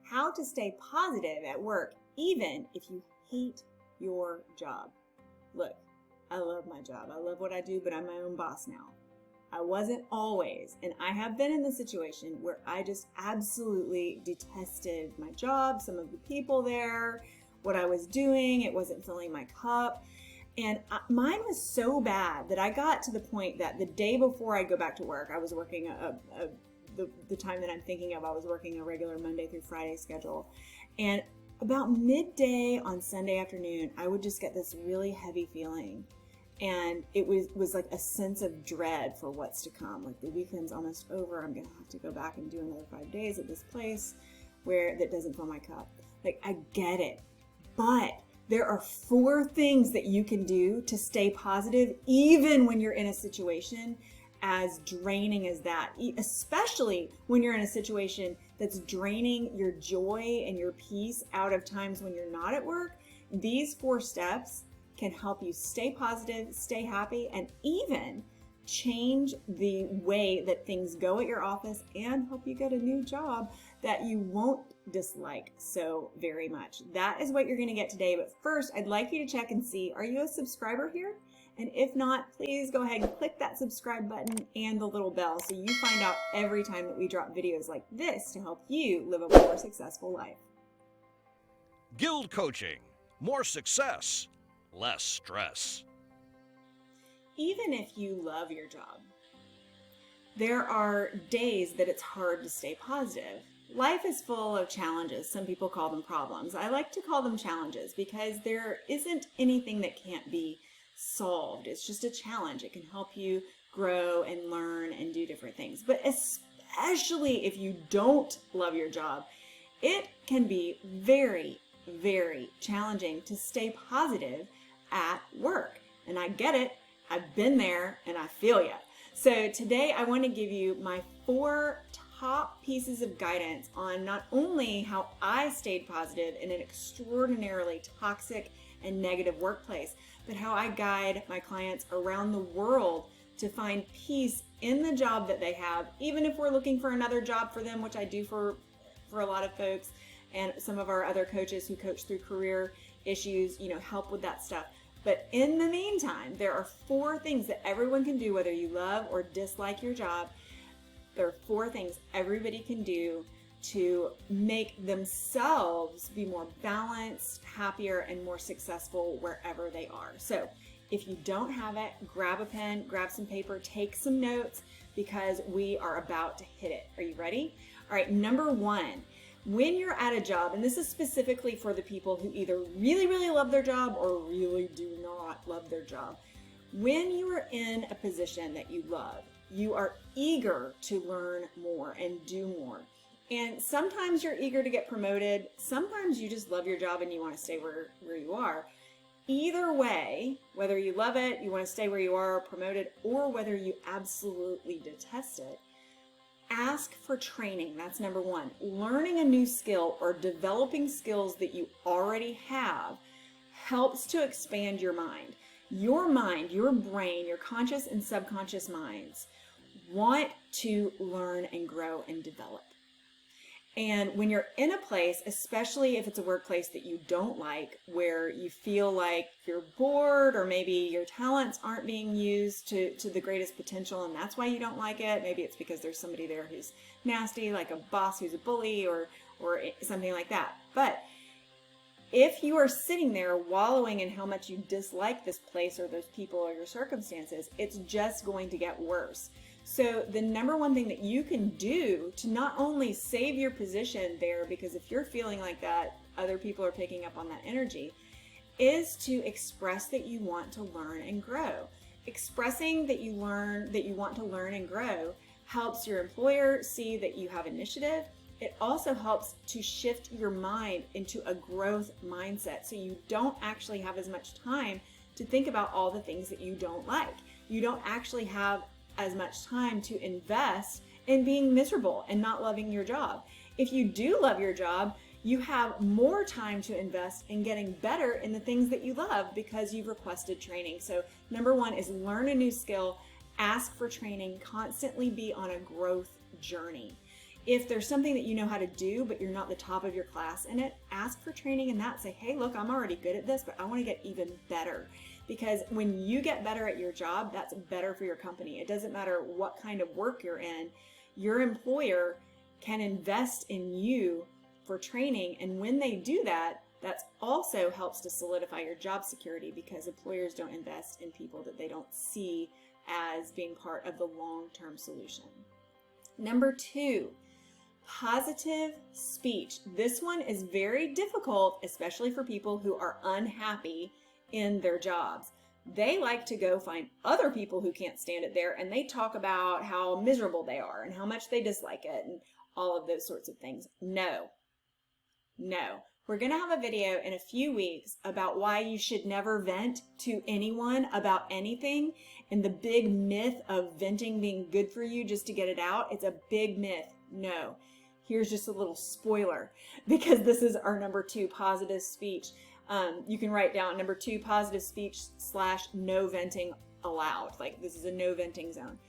how to stay positive at work, even if you hate your job. Look, I love my job. I love what I do, but I'm my own boss now. I wasn't always, and I have been in the situation where I just absolutely detested my job, some of the people there, what I was doing. It wasn't filling my cup. And mine was so bad that I got to the point that the day before I go back to work, I was working the time that I'm thinking of, I was working a regular Monday through Friday schedule. And about midday on Sunday afternoon, I would just get this really heavy feeling. And it was like a sense of dread for what's to come. Like the weekend's almost over. I'm going to have to go back and do another 5 days at this place that doesn't fill my cup. Like, I get it. But there are 4 things that you can do to stay positive, even when you're in a situation as draining as that, especially when you're in a situation that's draining your joy and your peace out of times when you're not at work. These 4 steps can help you stay positive, stay happy, and even change the way that things go at your office and help you get a new job that you won't dislike so very much. That is what you're going to get today. But first, I'd like you to check and see, are you a subscriber here? And if not, please go ahead and click that subscribe button and the little bell so you find out every time that we drop videos like this to help you live a more successful life. GILD Coaching. More success, less stress. Even if you love your job, there are days that it's hard to stay positive. Life is full of challenges. Some people call them problems. I like to call them challenges because there isn't anything that can't be solved. It's just a challenge. It can help you grow and learn and do different things. But especially if you don't love your job, it can be very, very challenging to stay positive at work. And I get it. I've been there and I feel ya. So today I want to give you my 4 top pieces of guidance on not only how I stayed positive in an extraordinarily toxic and negative workplace, but how I guide my clients around the world to find peace in the job that they have, even if we're looking for another job for them, which I do for a lot of folks, and some of our other coaches who coach through career issues, help with that stuff. But in the meantime, there are 4 things that everyone can do, whether you love or dislike your job. There are 4 things everybody can do to make themselves be more balanced, happier, and more successful wherever they are. So if you don't have it, grab a pen, grab some paper, take some notes, because we are about to hit it. Are you ready? All right, number 1. When you're at a job, and this is specifically for the people who either really, really love their job or really do not love their job. When you are in a position that you love, you are eager to learn more and do more. And sometimes you're eager to get promoted. Sometimes you just love your job and you want to stay where you are. Either way, whether you love it, you want to stay where you are, promoted, or whether you absolutely detest it, ask for training. That's number 1. Learning a new skill or developing skills that you already have helps to expand your mind. Your mind, your brain, your conscious and subconscious minds want to learn and grow and develop. And when you're in a place, especially if it's a workplace that you don't like, where you feel like you're bored or maybe your talents aren't being used to the greatest potential and that's why you don't like it. Maybe it's because there's somebody there who's nasty, like a boss who's a bully or something like that. But if you are sitting there wallowing in how much you dislike this place or those people or your circumstances, it's just going to get worse. So the number 1 thing that you can do to not only save your position there, because if you're feeling like that, other people are picking up on that energy, is to express that you want to learn and grow. Expressing that you want to learn and grow helps your employer see that you have initiative. It also helps to shift your mind into a growth mindset so you don't actually have as much time to think about all the things that you don't like. You don't actually have as much time to invest in being miserable and not loving your job. If you do love your job, you have more time to invest in getting better in the things that you love because you've requested training. So number 1 is learn a new skill, ask for training, constantly be on a growth journey. If there's something that you know how to do, but you're not the top of your class in it, ask for training in that. Say, hey, look, I'm already good at this, but I want to get even better. Because when you get better at your job, that's better for your company. It doesn't matter what kind of work you're in. Your employer can invest in you for training. And when they do that, that also helps to solidify your job security, because employers don't invest in people that they don't see as being part of the long-term solution. Number 2, positive speech. This one is very difficult, especially for people who are unhappy in their jobs. They like to go find other people who can't stand it there, and they talk about how miserable they are and how much they dislike it and all of those sorts of things. No. We're going to have a video in a few weeks about why you should never vent to anyone about anything, and the big myth of venting being good for you just to get it out. It's a big myth. No. Here's just a little spoiler, because this is our number 2, positive speech. You can write down number 2, positive speech / no venting allowed. Like, this is a no venting zone.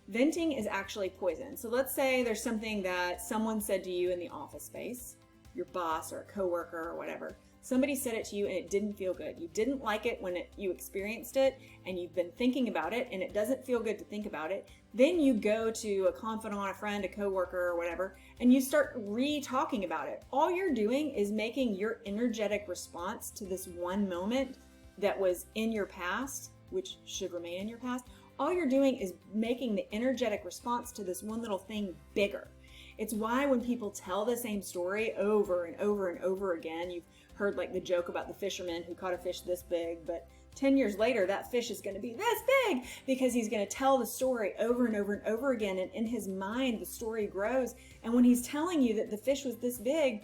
Venting is actually poison. So let's say there's something that someone said to you in the office space, your boss or a coworker or whatever. Somebody said it to you and it didn't feel good. You didn't like it when you experienced it, and you've been thinking about it and it doesn't feel good to think about it. Then you go to a confidant, a friend, a coworker or whatever, and you start re-talking about it. All you're doing is making your energetic response to this one moment that was in your past, which should remain in your past. All you're doing is making the energetic response to this one little thing bigger. It's why when people tell the same story over and over and over again, you've heard like the joke about the fisherman who caught a fish this big, but 10 years later, that fish is going to be this big, because he's going to tell the story over and over and over again. And in his mind, the story grows. And when he's telling you that the fish was this big,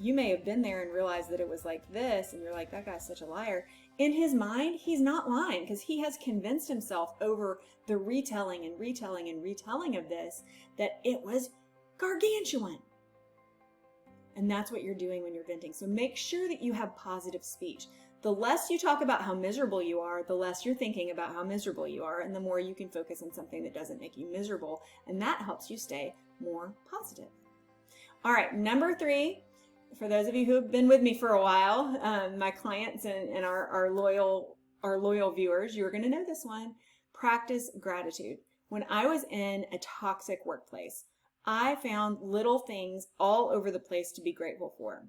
you may have been there and realized that it was like this, and you're like, that guy's such a liar. In his mind, he's not lying, because he has convinced himself over the retelling and retelling and retelling of this that it was gargantuan. And that's what you're doing when you're venting. So make sure that you have positive speech. The less you talk about how miserable you are, the less you're thinking about how miserable you are, and the more you can focus on something that doesn't make you miserable, and that helps you stay more positive. All right, number 3, for those of you who have been with me for a while, my clients and our loyal viewers, you're going to know this one. Practice gratitude. When I was in a toxic workplace, I found little things all over the place to be grateful for.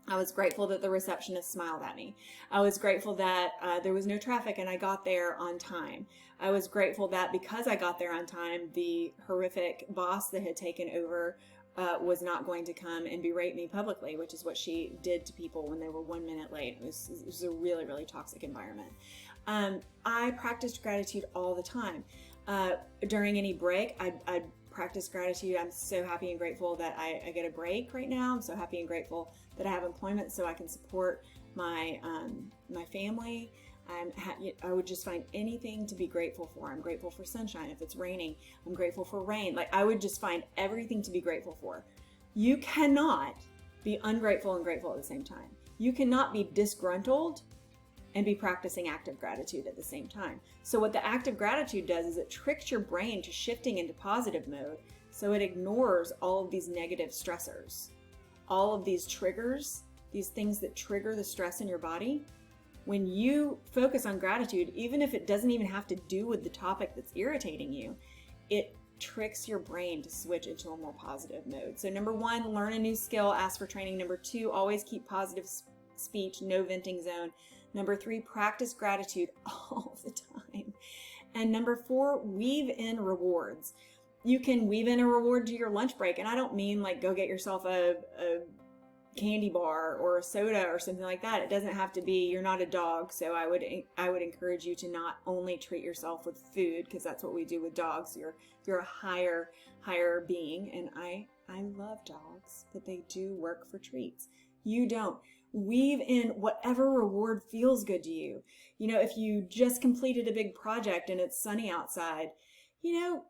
I was grateful that the receptionist smiled at me. I was grateful that there was no traffic and I got there on time. I was grateful that because I got there on time, the horrific boss that had taken over was not going to come and berate me publicly, which is what she did to people when they were 1 minute late. It was a really, really toxic environment. I practiced gratitude all the time. During any break, I'd practice gratitude. I'm so happy and grateful that I get a break right now. I'm so happy and grateful that I have employment so I can support my family. I would just find anything to be grateful for. I'm grateful for sunshine. If it's raining, I'm grateful for rain. Like, I would just find everything to be grateful for. You cannot be ungrateful and grateful at the same time. You cannot be disgruntled and be practicing active gratitude at the same time. So what the active gratitude does is it tricks your brain to shifting into positive mode, so it ignores all of these negative stressors, all of these triggers, these things that trigger the stress in your body. When you focus on gratitude, even if it doesn't even have to do with the topic that's irritating you, it tricks your brain to switch into a more positive mode. So number 1, learn a new skill, ask for training. Number 2, always keep positive speech, no venting zone. Number 3, practice gratitude all the time. And number 4, weave in rewards. You can weave in a reward to your lunch break. And I don't mean like go get yourself a candy bar or a soda or something like that. It doesn't have to be, you're not a dog. So I would encourage you to not only treat yourself with food, because that's what we do with dogs. You're a higher being. And I love dogs, but they do work for treats. You don't. Weave in whatever reward feels good to you. You know, if you just completed a big project and it's sunny outside, you know,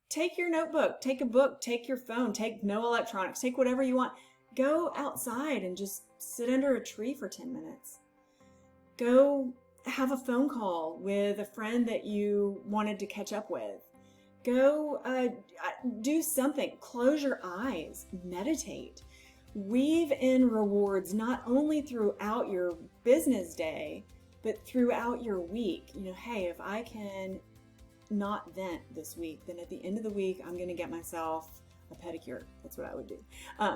take your notebook, take a book, take your phone, take no electronics, take whatever you want. Go outside and just sit under a tree for 10 minutes. Go have a phone call with a friend that you wanted to catch up with. Go do something. Close your eyes. Meditate. Weave in rewards not only throughout your business day, but throughout your week. Hey, if I can not vent this week, then at the end of the week, I'm going to get myself a pedicure. That's what I would do,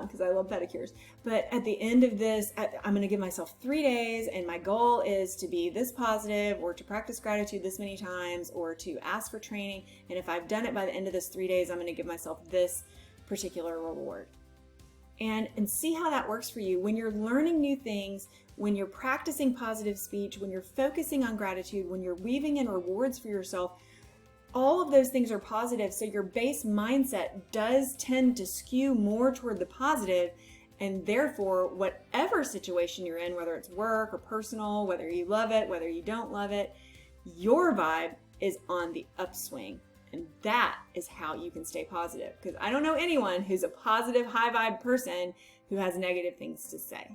because I love pedicures. But at the end of this, I'm going to give myself 3 days, and my goal is to be this positive, or to practice gratitude this many times, or to ask for training. And if I've done it by the end of this 3 days, I'm going to give myself this particular reward. And see how that works for you. When you're learning new things, when you're practicing positive speech, when you're focusing on gratitude, when you're weaving in rewards for yourself, all of those things are positive. So your base mindset does tend to skew more toward the positive, and therefore whatever situation you're in, whether it's work or personal, whether you love it, whether you don't love it, your vibe is on the upswing. And that is how you can stay positive. Because I don't know anyone who's a positive, high vibe person who has negative things to say.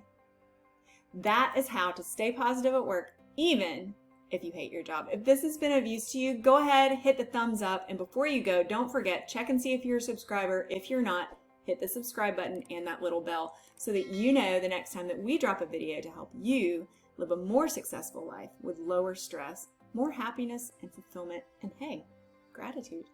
That is how to stay positive at work, even if you hate your job. If this has been of use to you, go ahead, hit the thumbs up. And before you go, don't forget, check and see if you're a subscriber. If you're not, hit the subscribe button and that little bell so that you know the next time that we drop a video to help you live a more successful life with lower stress, more happiness and fulfillment, and hey, gratitude.